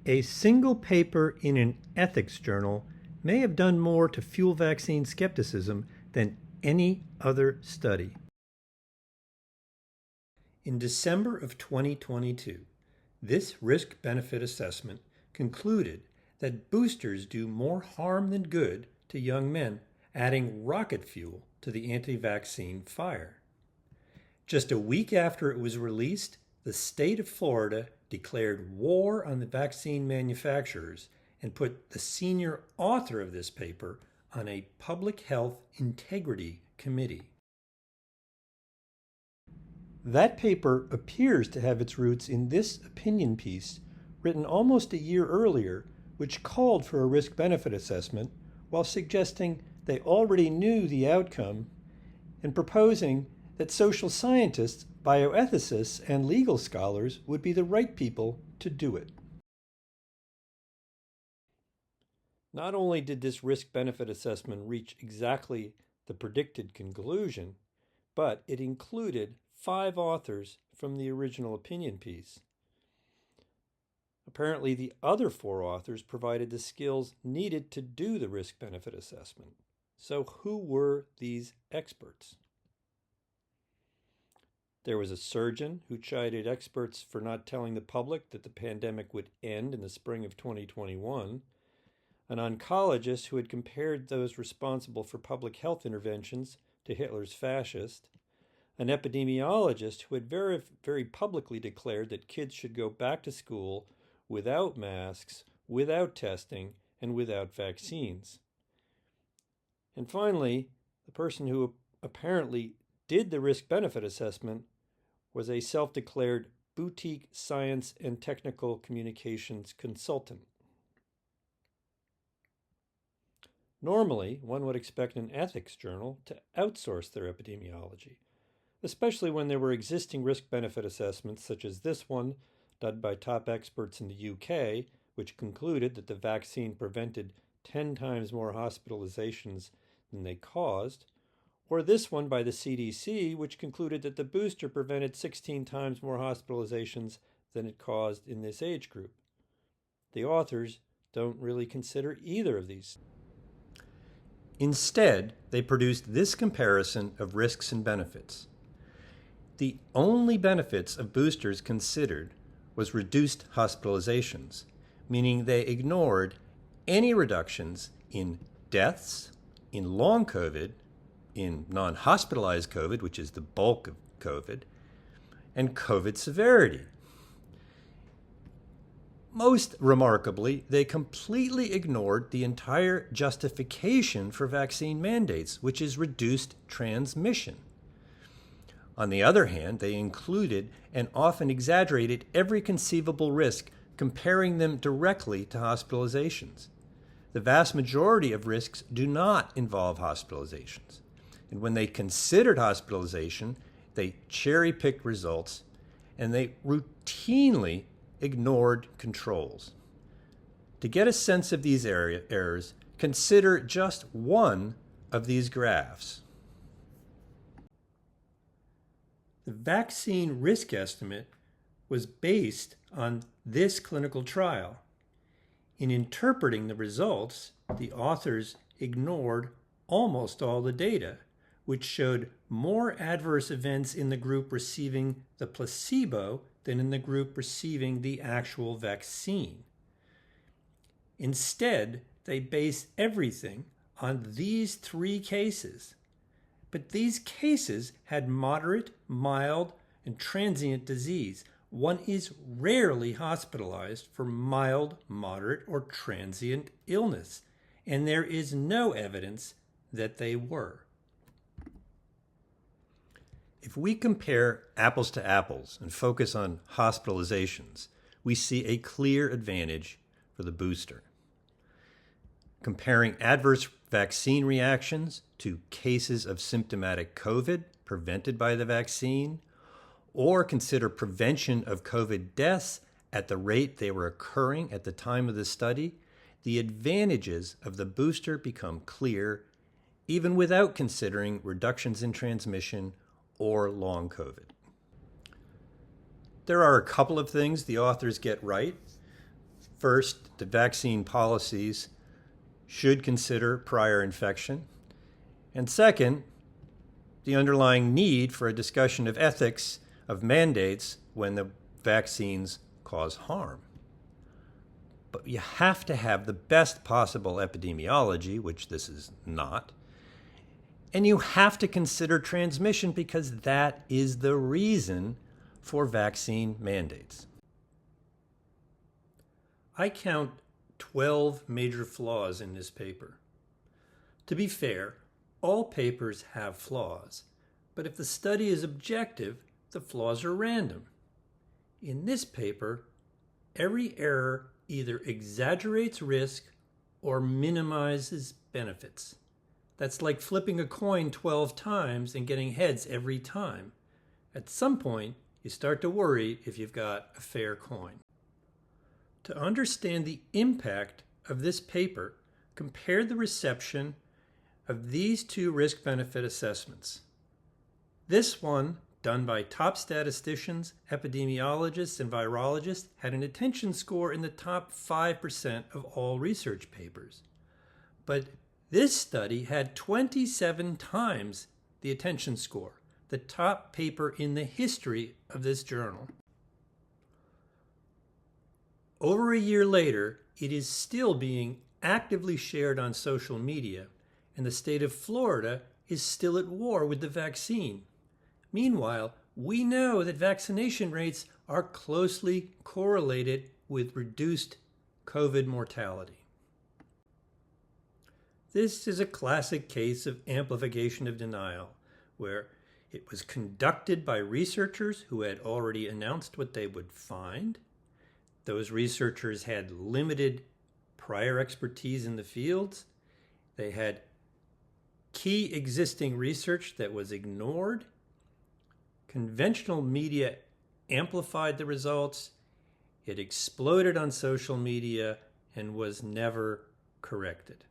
A single paper in an ethics journal may have done more to fuel vaccine skepticism than any other study. In December of 2022, this risk-benefit assessment concluded that boosters do more harm than good to young men, adding rocket fuel to the anti-vaccine fire. Just a week after it was released, the state of Florida declared war on the vaccine manufacturers and put the senior author of this paper on a public health integrity committee. That paper appears to have its roots in this opinion piece written almost a year earlier, which called for a risk-benefit assessment while suggesting they already knew the outcome and proposing that social scientists, bioethicists, and legal scholars would be the right people to do it. Not only did this risk-benefit assessment reach exactly the predicted conclusion, but it included 5 authors from the original opinion piece. Apparently, the other 4 authors provided the skills needed to do the risk-benefit assessment. So who were these experts? There was a surgeon who chided experts for not telling the public that the pandemic would end in the spring of 2021, an oncologist who had compared those responsible for public health interventions to Hitler's fascists, an epidemiologist who had very publicly declared that kids should go back to school without masks, without testing, and without vaccines. And finally, the person who apparently did the risk-benefit assessment was a self-declared boutique science and technical communications consultant. Normally, one would expect an ethics journal to outsource their epidemiology, especially when there were existing risk-benefit assessments such as this one done by top experts in the UK, which concluded that the vaccine prevented 10 times more hospitalizations than they caused, or this one by the CDC, which concluded that the booster prevented 16 times more hospitalizations than it caused in this age group. The authors don't really consider either of these. Instead, they produced this comparison of risks and benefits. The only benefits of boosters considered was reduced hospitalizations, meaning they ignored any reductions in deaths, in long COVID, in non-hospitalized COVID, which is the bulk of COVID, and COVID severity. Most remarkably, they completely ignored the entire justification for vaccine mandates, which is reduced transmission. On the other hand, they included and often exaggerated every conceivable risk, comparing them directly to hospitalizations. The vast majority of risks do not involve hospitalizations. And when they considered hospitalization, they cherry-picked results, and they routinely ignored controls. To get a sense of these errors, consider just one of these graphs. The vaccine risk estimate was based on this clinical trial. In interpreting the results, the authors ignored almost all the data, which showed more adverse events in the group receiving the placebo than in the group receiving the actual vaccine. Instead, they based everything on these 3 cases. But these cases had moderate, mild, and transient disease. One is rarely hospitalized for mild, moderate, or transient illness, and there is no evidence that they were. If we compare apples to apples and focus on hospitalizations, we see a clear advantage for the booster. Comparing adverse vaccine reactions to cases of symptomatic COVID prevented by the vaccine, or consider prevention of COVID deaths at the rate they were occurring at the time of the study, the advantages of the booster become clear, even without considering reductions in transmission or long COVID. There are a couple of things the authors get right. First, the vaccine policies should consider prior infection. And second, the underlying need for a discussion of ethics of mandates when the vaccines cause harm. But you have to have the best possible epidemiology, which this is not. And you have to consider transmission because that is the reason for vaccine mandates. I count 12 major flaws in this paper. To be fair, all papers have flaws, but if the study is objective, the flaws are random. In this paper, every error either exaggerates risk or minimizes benefits. That's like flipping a coin 12 times and getting heads every time. At some point, you start to worry if you've got a fair coin. To understand the impact of this paper, compare the reception of these two risk-benefit assessments. This one, done by top statisticians, epidemiologists, and virologists, had an attention score in the top 5% of all research papers. But this study had 27 times the attention score, the top paper in the history of this journal. Over a year later, it is still being actively shared on social media, and the state of Florida is still at war with the vaccine. Meanwhile, we know that vaccination rates are closely correlated with reduced COVID mortality. This is a classic case of amplification of denial, where it was conducted by researchers who had already announced what they would find. Those researchers had limited prior expertise in the fields. They had key existing research that was ignored. Conventional media amplified the results. It exploded on social media and was never corrected.